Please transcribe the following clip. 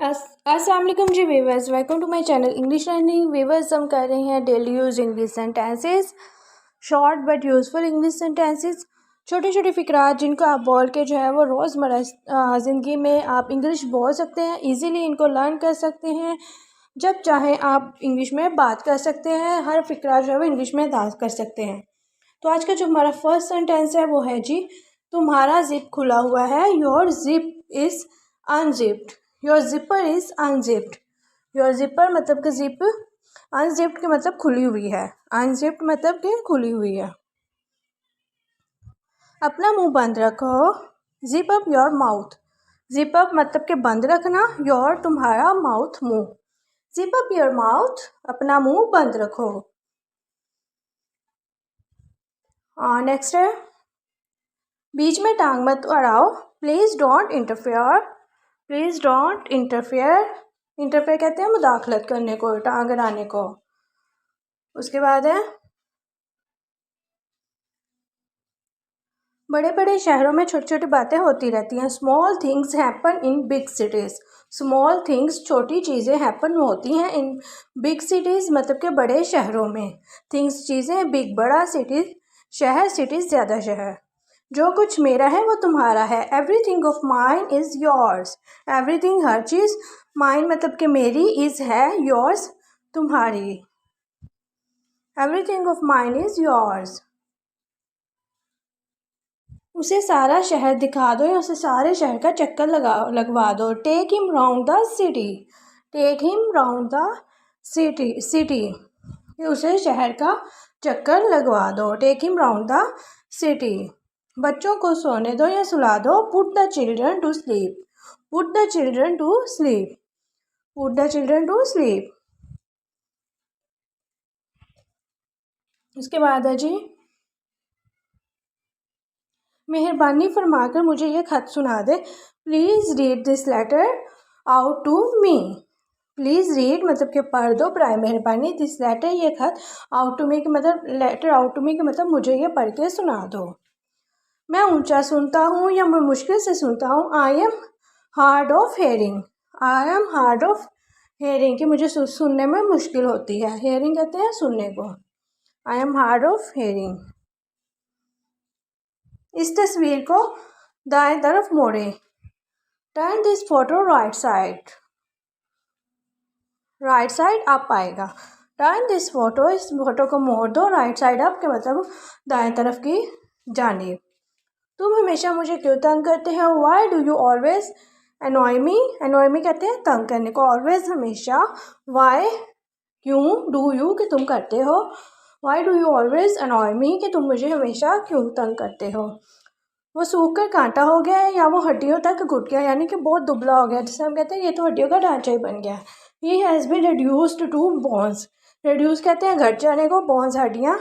अस्सलाम वालेकुम जी viewers, welcome to my channel English learning. Viewers, हम कर रहे हैं daily use English sentences, short but useful English sentences. छोटे छोटे फ़िक्रात जिनको आप बोल के जो है वो रोज़मर्रा ज़िंदगी में आप इंग्लिश बोल सकते हैं, इजीली इनको लर्न कर सकते हैं। जब चाहें आप इंग्लिश में बात कर सकते हैं, हर फ़िक्रा जो है वो इंग्लिश में अदा कर सकते हैं। तो आज का जो हमारा फर्स्ट सेंटेंस है वो है जी, तुम्हारा जिप खुला हुआ है। Your zip is unzipped. Your zipper is unzipped. Your zipper मतलब कि जिप, अनजिप्ड के मतलब खुली हुई है, अनजिप्ड मतलब कि खुली हुई है। अपना मुंह बंद रखो। Zip up your mouth. Zip up मतलब कि बंद रखना, योर तुम्हारा, माउथ मुंह। जिप अप योर माउथ, अपना मुंह बंद रखो। नेक्स्ट है, बीच में टांग मत अड़ाओ। Please don't interfere. Please don't interfere. Interfere कहते हैं मुदाखलत करने को, टांग अड़ाने को। उसके बाद है, बड़े बड़े शहरों में छोटी छोटी बातें होती रहती हैं। Small things happen in big cities. Small things, छोटी चीज़ें, हैपन होती हैं इन बिग सिटीज़ मतलब के बड़े शहरों में। थिंग्स चीज़ें, बिग बड़ा, सिटीज़ शहर, सिटीज़ ज़्यादा शहर। जो कुछ मेरा है वो तुम्हारा है। Everything of mine is yours. Everything her cheese, mine मतलब कि मेरी, इज़ है, योर्स तुम्हारी। Everything of mine is yours. उसे सारा शहर दिखा दो या उसे सारे शहर का चक्कर लगवा दो। Take him round the city. Take him round the city. उसे शहर का चक्कर लगवा दो। Take him round the city. बच्चों को सोने दो या सुला दो। Put the children to sleep. Put the children to sleep. Put the children to sleep. उसके बाद है जी, मेहरबानी फरमाकर मुझे ये खत सुना दे। Please read this letter out to me. Please read मतलब कि पढ़ दो, प्राय मेहरबानी, दिस लेटर ये खत, आउट टू मी के मतलब, लेटर आउट टू मी के मतलब मुझे ये पढ़ के सुना दो। मैं ऊंचा सुनता हूँ या मैं मुश्किल से सुनता हूँ। आई am hard of hearing. I am hard of hearing कि मुझे सुनने में मुश्किल होती है। हेयरिंग कहते हैं सुनने को। I am hard of hearing. इस तस्वीर को दाएं तरफ मोड़ें। Turn this photo right side. Right side up आएगा। टर्न दिस फोटो, इस फोटो को मोड़ दो। राइट साइड अप के मतलब दाएं तरफ की जानिब। तुम हमेशा मुझे क्यों तंग करते हो। Why do you always annoy me. Annoy me कहते हैं तंग करने को। ऑलवेज हमेशा। वाई क्यों, डू यू कि तुम करते हो। Why do you always annoy me कि तुम मुझे हमेशा क्यों तंग करते हो। वो सूख कर कांटा हो गया है या वो हड्डियों तक घुट गया, यानी कि बहुत दुबला हो गया, जिसे हम कहते हैं ये तो हड्डियों का ढांचा ही बन गया। He has been reduced to bones. Reduce कहते हैं घट जाने को, बोन्स हड्डियाँ,